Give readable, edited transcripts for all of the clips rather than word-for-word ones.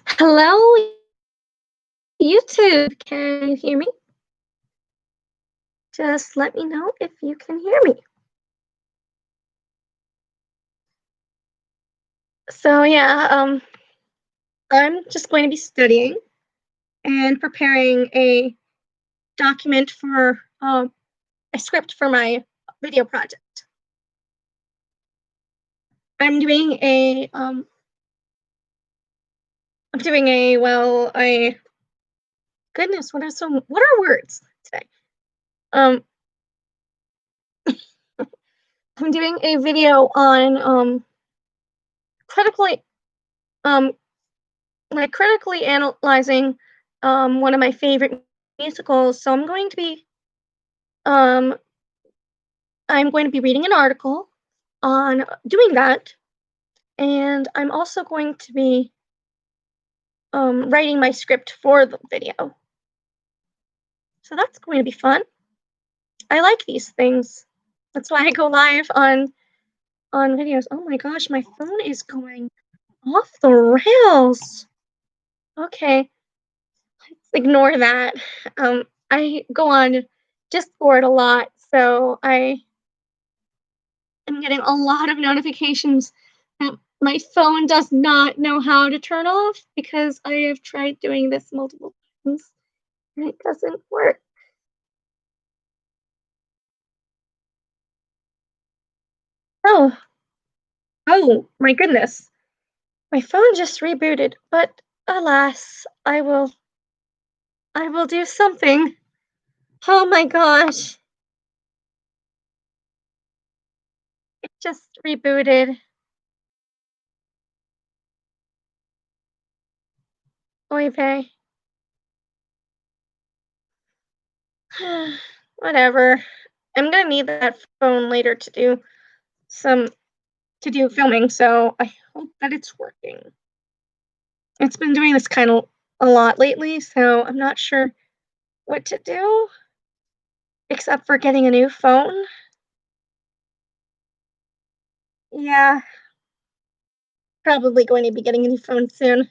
Hello, YouTube. Can you hear me? Just let me know if you can hear me. So yeah, I'm just going to be studying and preparing a document for a script for my video project. I'm doing a I'm doing a well a goodness, what are words today? Um I'm doing a video on critically um critically analyzing one of my favorite musicals. So um I'm going to be reading an article on doing that, and I'm also going to be writing my script for the video. So that's going to be fun. I like these things. That's why I go live on videos. Oh my gosh, my phone is going off the rails. Okay, let's ignore that. I go on Discord a lot, so I am getting a lot of notifications that my phone does not know how to turn off because I have tried doing this multiple times and it doesn't work. Oh, oh my goodness. My phone just rebooted, but alas, I will do something. Oh my gosh. It just rebooted. Oy vey. Whatever. I'm gonna need that phone later some to do filming, so I hope that it's working. It's been doing this kind of a lot lately, so I'm not sure what to do except for getting a new phone. Yeah, probably going to be getting a new phone soon.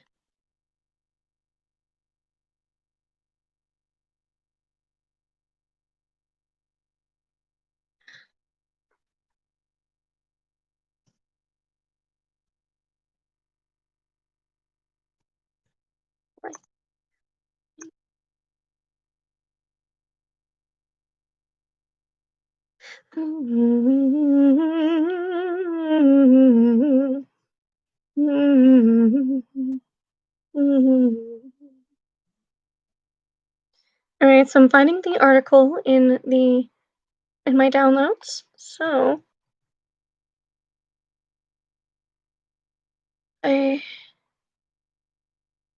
All right, so I'm finding the article in my downloads. So I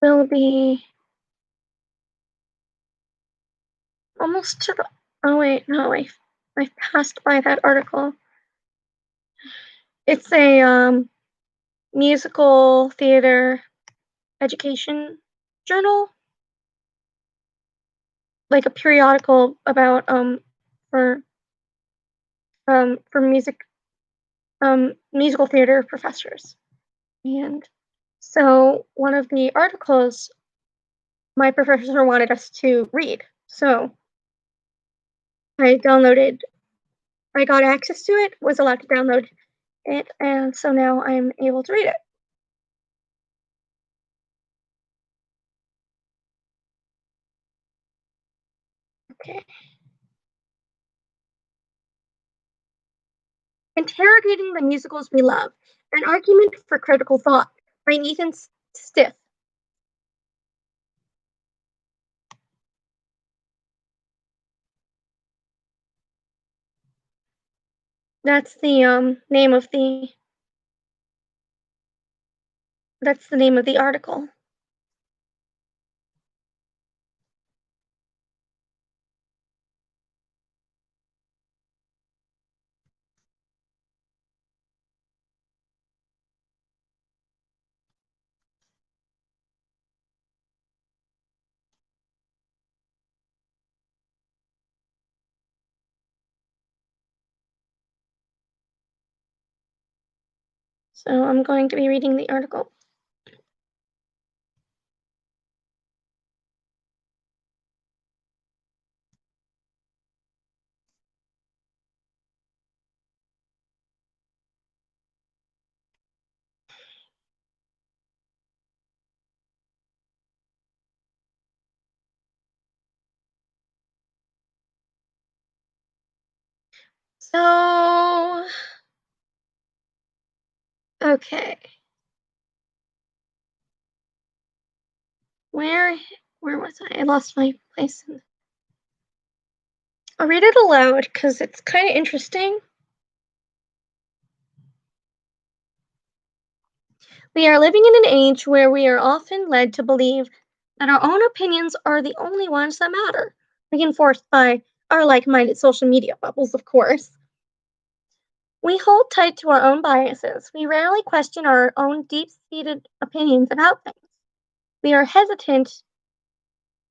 will be almost to the. Oh wait, no, I passed by that article. It's a musical theater education journal, like a periodical about for for musical theater professors. And so one of the articles my professor wanted us to read. So I downloaded I got access to it, was allowed to download it, and so now I'm able to read it. Okay. Interrogating the Musicals We Love, an argument for critical thought by Nathan Stiff. That's the name of the article. So I'm going to be reading the article. So, okay. Where where was I? I lost my place. I'll read it aloud because it's kind of interesting. We are living in an age where we are often led to believe that our own opinions are the only ones that matter, reinforced by our like minded social media bubbles, of course. We hold tight to our own biases. We rarely question our own deep seated opinions about things. We are hesitant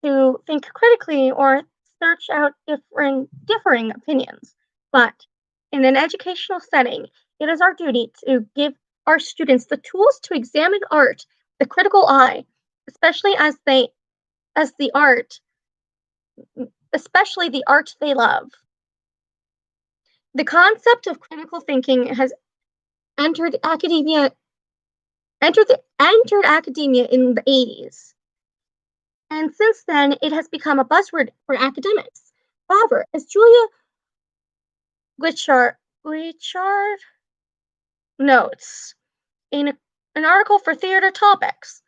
to think critically or search out differing opinions. But in an educational setting, it is our duty to give our students the tools to examine art, the critical eye, especially as the art, especially the art they love. The concept of critical thinking has entered academia entered academia in the 80s. And since then, it has become a buzzword for academics. However, as Julia Guichard notes in an article for Theater Topics,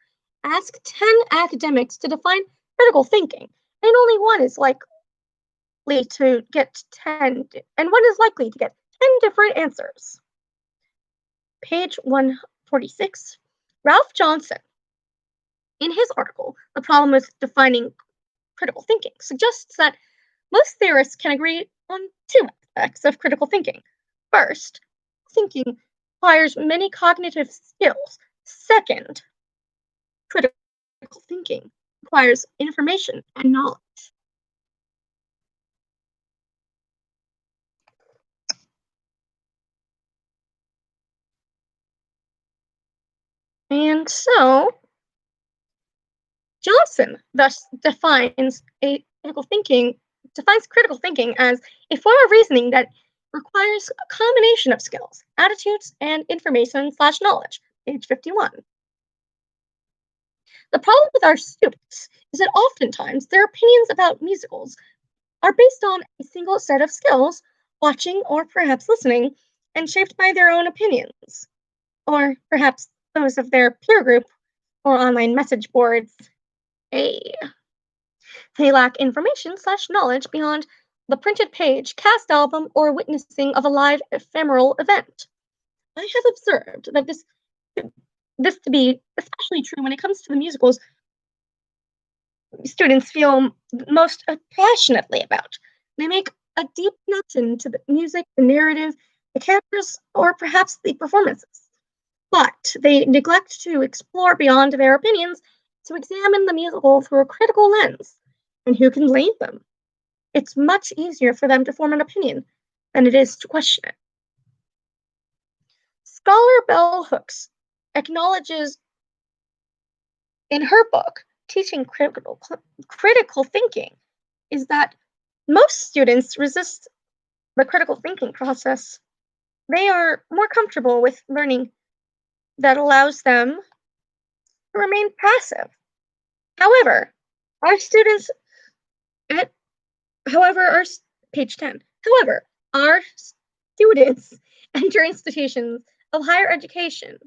ask 10 academics to define critical thinking, and only one is likely to get 10, and one is likely to get 10 different answers. Page 146. Ralph Johnson, in his article, The Problem with Defining Critical Thinking, suggests that most theorists can agree on two aspects of critical thinking. First, thinking requires many cognitive skills. Second, critical thinking requires information and knowledge. And so, Johnson thus defines critical thinking as a form of reasoning that requires a combination of skills, attitudes, and information/knowledge. Page 51. The problem with our students is that oftentimes their opinions about musicals are based on a single set of skills, watching or perhaps listening, and shaped by their own opinions, or perhaps those of their peer group or online message boards. A. They lack information/knowledge beyond the printed page, cast album, or witnessing of a live ephemeral event. I have observed that this to be especially true when it comes to the musicals students feel most passionately about. They make a deep connection to the music, the narrative, the characters, or perhaps the performances. But they neglect to explore beyond their opinions to examine the musical through a critical lens. And who can blame them? It's much easier for them to form an opinion than it is to question it. Scholar Bell Hooks acknowledges in her book, Teaching Critical Thinking, is that most students resist the critical thinking process. They are more comfortable with learning that allows them to remain passive. However, our students at however our page 10. However, our students enter institutions of higher education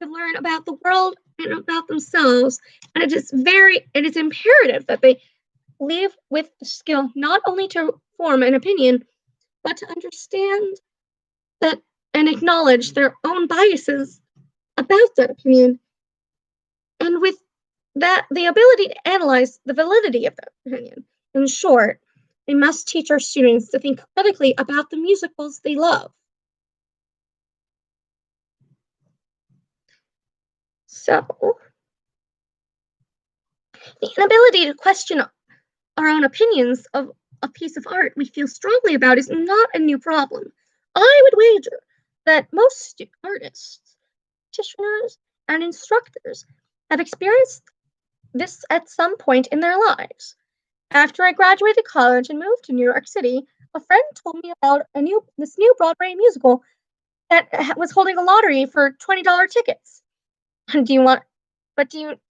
to learn about the world and about themselves, and it is imperative that they leave with the skill not only to form an opinion, but to understand that and acknowledge their own biases about that opinion, and with that the ability to analyze the validity of that opinion. In short, we must teach our students to think critically about the musicals they love. So, the inability to question our own opinions of a piece of art we feel strongly about is not a new problem. I would wager that most artists, practitioners, and instructors have experienced this at some point in their lives. After I graduated college and moved to New York City, a friend told me about this new Broadway musical that was holding a lottery for $20 tickets. Do you want? But do you?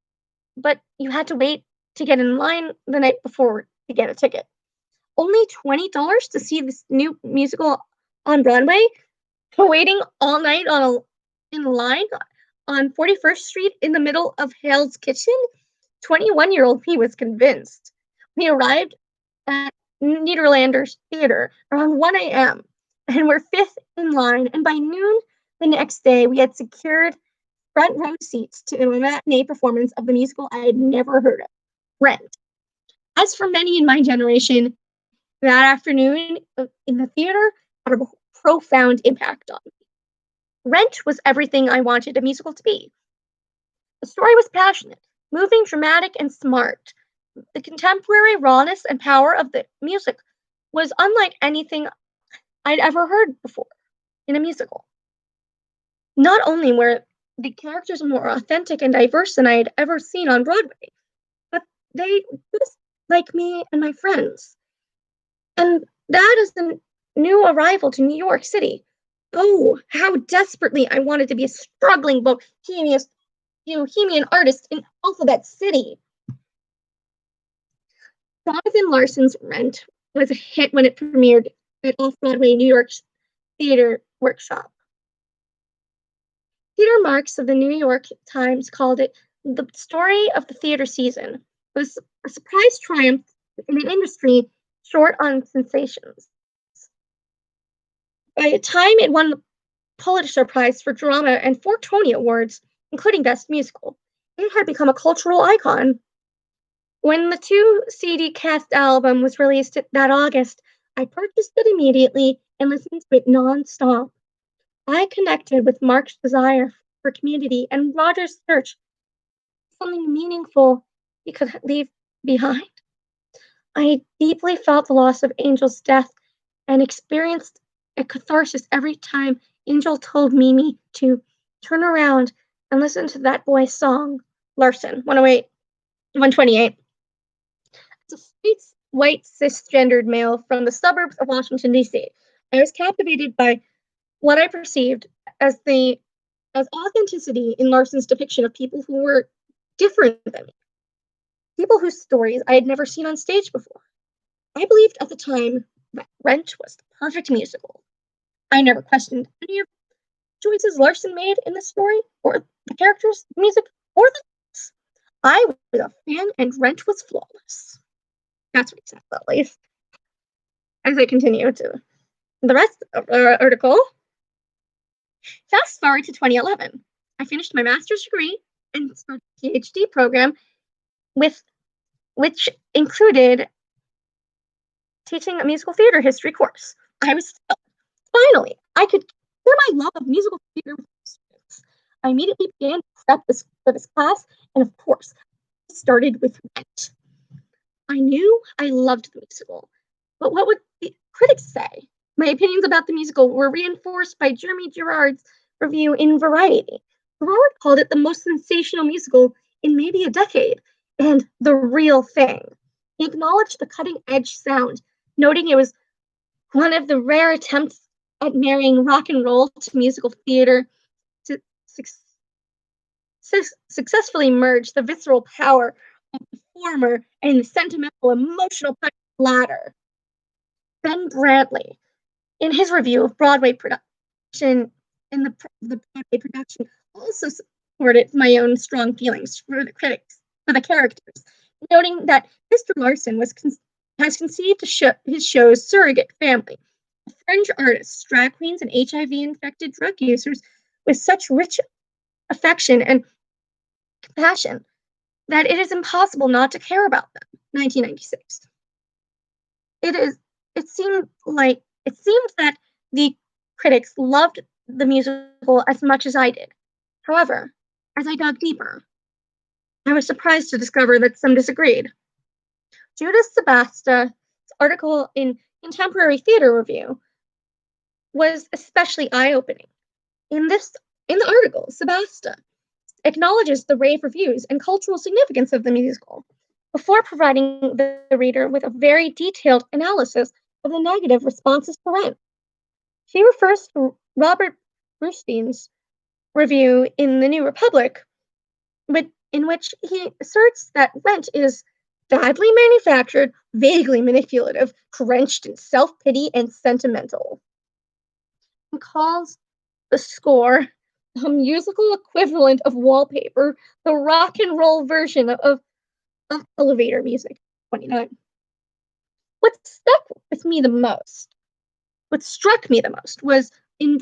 But you had to wait to get in line the night before to get a ticket. only $20 to see this new musical on Broadway, waiting all night in line on 41st Street in the middle of Hell's Kitchen. 21-year-old me was convinced. We arrived at Nederlanders Theater around 1 a.m. and were fifth in line. And by noon the next day, we had secured front row seats to a matinee performance of the musical I had never heard of, Rent. As for many in my generation, that afternoon in the theater had a profound impact on me. Rent was everything I wanted a musical to be. The story was passionate, moving, dramatic, and smart. The contemporary rawness and power of the music was unlike anything I'd ever heard before in a musical. Not only were the characters more authentic and diverse than I had ever seen on Broadway, but they just like me and my friends. And that is the new arrival to New York City. Oh, how desperately I wanted to be a struggling bohemian artist in Alphabet City. Jonathan Larson's Rent was a hit when it premiered at Off-Broadway New York's Theater Workshop. Peter Marks of the New York Times called it the story of the theater season. It was a surprise triumph in an industry short on sensations. By the time it won the Pulitzer Prize for Drama and 4 Tony Awards, including Best Musical, it had become a cultural icon. When the 2-CD cast album was released that August, I purchased it immediately and listened to it nonstop. I connected with Mark's desire for community and Roger's search for something meaningful he could leave behind. I deeply felt the loss of Angel's death and experienced a catharsis every time Angel told Mimi to turn around and listen to that boy's song, Larson, 128. As a straight, white, cisgendered male from the suburbs of Washington, D.C., I was captivated by what I perceived as authenticity in Larson's depiction of people who were different than me, people whose stories I had never seen on stage before. I believed at the time that Rent was the perfect musical. I never questioned any of the choices Larson made in the story, or the characters, the music, or the lyrics. I was a fan, and Rent was flawless. That's what he said, at least. As I continue to the rest of the article, fast forward to 2011. I finished my master's degree and started a PhD program which included teaching a musical theater history course. Finally, I could share my love of musical theater with students. I immediately began to prep for this class, and of course, I started with Rent. I knew I loved the musical, but what would the critics say? My opinions about the musical were reinforced by Jeremy Girard's review in Variety. Girard called it the most sensational musical in maybe a decade, and the real thing. He acknowledged the cutting-edge sound, noting it was one of the rare attempts at marrying rock and roll to musical theater to successfully merge the visceral power of the former and the sentimental, emotional punch of the latter. Ben Bradley, in his review of Broadway production, the Broadway production, also supported my own strong feelings for the characters, noting that Mr. Larson has conceived his show's surrogate family, fringe artists, drag queens, and HIV-infected drug users with such rich affection and compassion that it is impossible not to care about them. 1996. It seemed that the critics loved the musical as much as I did. However, as I dug deeper, I was surprised to discover that some disagreed. Judith Sebasta's article in Contemporary Theater Review was especially eye-opening. In the article, Sebasta acknowledges the rave reviews and cultural significance of the musical before providing the reader with a very detailed analysis of the negative responses to Rent. She refers to Robert Brustein's review in The New Republic, in which he asserts that Rent is badly manufactured, vaguely manipulative, drenched in self pity and sentimental. He calls the score a musical equivalent of wallpaper, the rock and roll version of elevator music. 29. What stuck with me the most, what struck me the most was in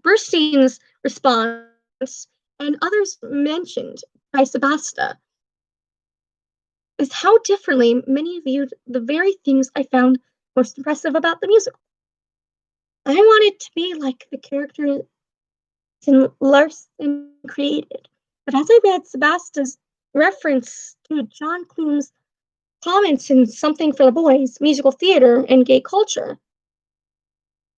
Bernstein's response and others mentioned by Sebasta is how differently many viewed the very things I found most impressive about the musical. I wanted to be like the characters in Larson created, but as I read Sebasta's reference to John Clume's comments in Something for the Boys, musical theater, and gay culture,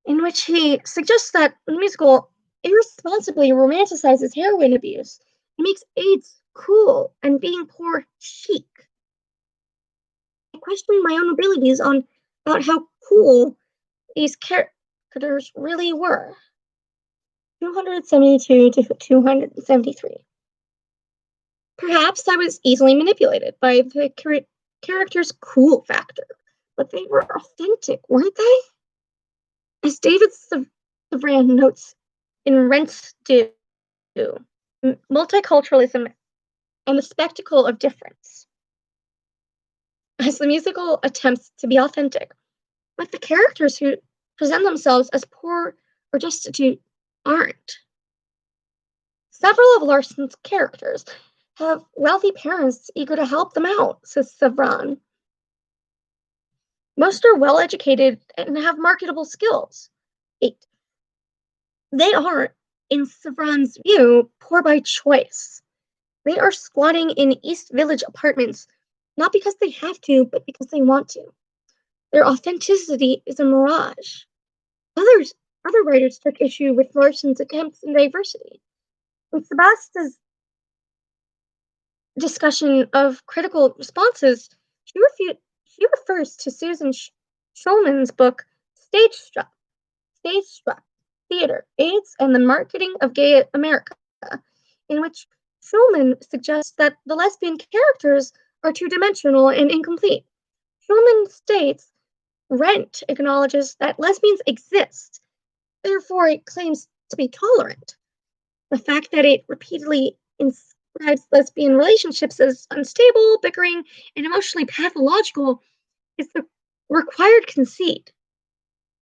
in which he suggests that the musical irresponsibly romanticizes heroin abuse and makes AIDS cool and being poor chic. I questioned my own abilities on about how cool these characters really were. 272 to 273. Perhaps I was easily manipulated by the character's cool factor, but they were authentic, weren't they? As David Savran notes in Rents Do, multiculturalism and the spectacle of difference. As the musical attempts to be authentic, but the characters who present themselves as poor or destitute aren't. Several of Larson's characters have wealthy parents eager to help them out, says Savran. Most are well educated and have marketable skills. 8. They are, in Savran's view, poor by choice. They are squatting in East Village apartments, not because they have to, but because they want to. Their authenticity is a mirage. Other writers took issue with Larson's attempts in diversity. In Sebastia's discussion of critical responses, she refers to Susan Schulman's book, Stage Struck, Theater, AIDS, and the Marketing of Gay America, in which Schulman suggests that the lesbian characters are two-dimensional and incomplete. Schulman states, Rent acknowledges that lesbians exist, therefore it claims to be tolerant. The fact that it repeatedly describes lesbian relationships as unstable, bickering, and emotionally pathological is the required conceit.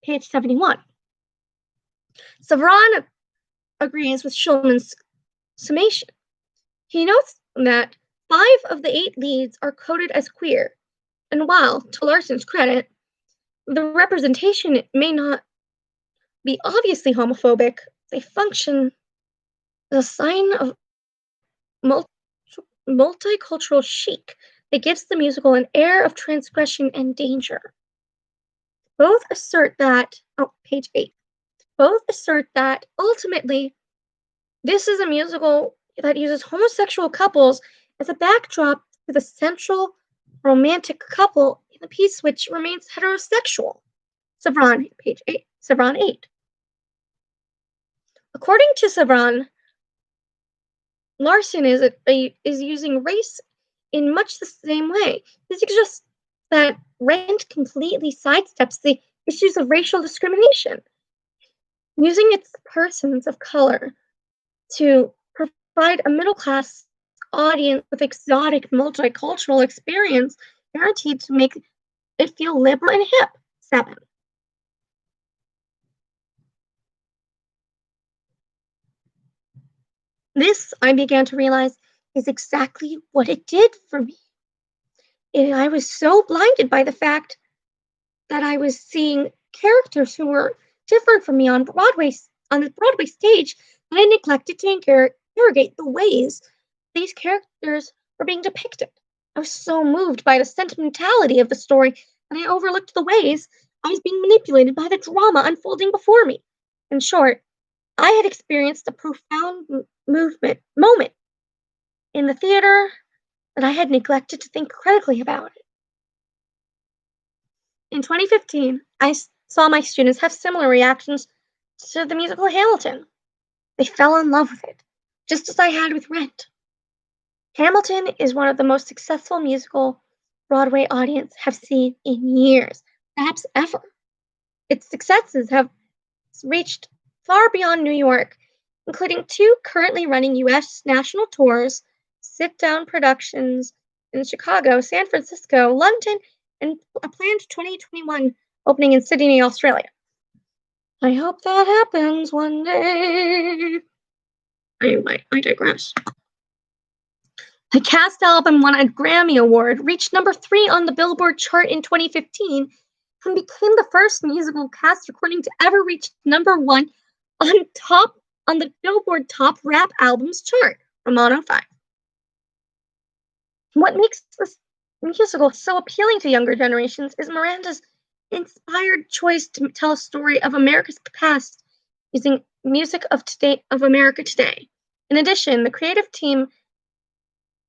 Page 71. Savran agrees with Schulman's summation. He notes that 5 of the 8 leads are coded as queer, and while, to Larson's credit, the representation may not be obviously homophobic, they function as a sign of multicultural chic that gives the musical an air of transgression and danger. Both assert that, page 8, both assert that ultimately this is a musical that uses homosexual couples as a backdrop to the central romantic couple in the piece, which remains heterosexual. Savran, page 8, Savran 8. According to Savran, Larson is using race in much the same way. He suggests that Rent completely sidesteps the issues of racial discrimination, using its persons of color to provide a middle-class audience with exotic multicultural experience guaranteed to make it feel liberal and hip. 7. This, I began to realize, is exactly what it did for me. And I was so blinded by the fact that I was seeing characters who were different from me on the Broadway stage, that I neglected to interrogate the ways these characters were being depicted. I was so moved by the sentimentality of the story that I overlooked the ways I was being manipulated by the drama unfolding before me. In short, I had experienced a profound moment in the theater that I had neglected to think critically about it. In 2015, I saw my students have similar reactions to the musical Hamilton. They fell in love with it, just as I had with Rent. Hamilton is one of the most successful musical Broadway audience have seen in years, perhaps ever. Its successes have reached far beyond New York, including two currently running US national tours, sit down productions in Chicago, San Francisco, London, and a planned 2021 opening in Sydney, Australia. I hope that happens one day. Anyway, I digress. The cast album won a Grammy Award, reached number 3 on the Billboard chart in 2015, and became the first musical cast recording to ever reach number 1 on the Billboard Top Rap Albums chart from 105. What makes this musical so appealing to younger generations is Miranda's inspired choice to tell a story of America's past using music of America today. In addition, the creative team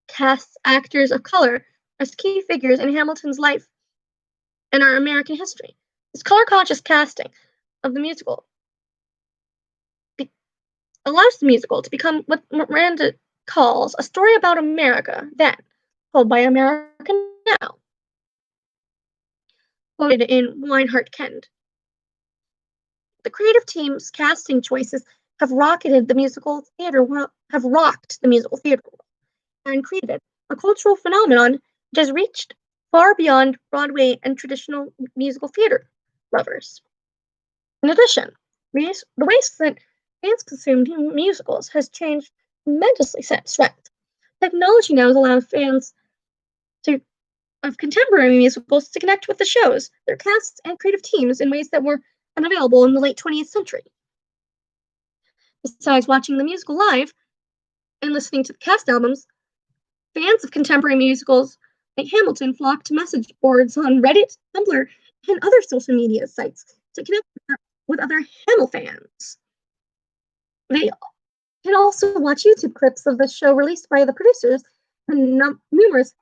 casts actors of color as key figures in Hamilton's life and our American history. This color-conscious casting of the musical allows the musical to become what Miranda calls a story about America then, told by America now. Quoted in Weinhart Kent. The creative team's casting choices have rocked the musical theater world, and created a cultural phenomenon that has reached far beyond Broadway and traditional musical theater lovers. In addition, the ways that fans consume musicals has changed tremendously since then. Technology now allows fans of contemporary musicals to connect with the shows, their casts, and creative teams in ways that were unavailable in the late 20th century. Besides watching the musical live and listening to the cast albums, fans of contemporary musicals like Hamilton flock to message boards on Reddit, Tumblr, and other social media sites to connect with other Hamil fans. They can also watch YouTube clips of the show released by the producers and numerous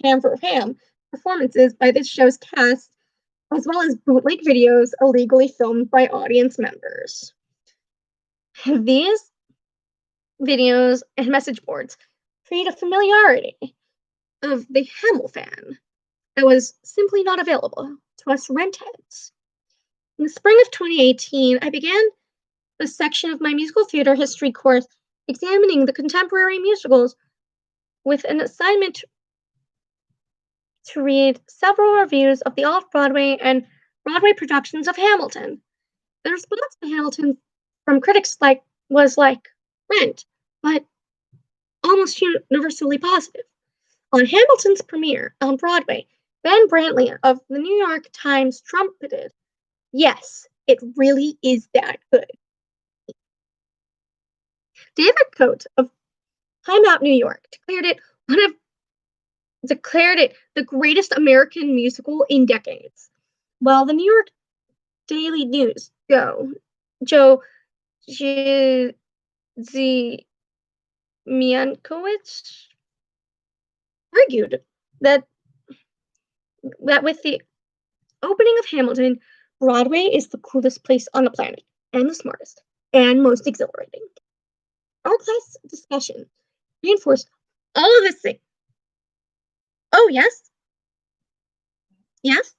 #HamForHam performances by the show's cast, as well as bootleg videos illegally filmed by audience members. These videos and message boards create a familiarity of the Hamil fan that was simply not available to us rentheads. In the spring of 2018, I began a section of my musical theater history course examining the contemporary musicals with an assignment to read several reviews of the off-Broadway and Broadway productions of Hamilton. The response to Hamilton from critics was like Rent, but almost universally positive. On Hamilton's premiere on Broadway, Ben Brantley of the New York Times trumpeted, "Yes, it really is that good." David Coate of Time Out New York declared it the greatest American musical in decades. While the New York Daily News Joe Ziemiankowicz argued that with the opening of Hamilton, Broadway is the coolest place on the planet, and the smartest, and most exhilarating. Our class discussion reinforced all of this thing. Oh, yes? Yes?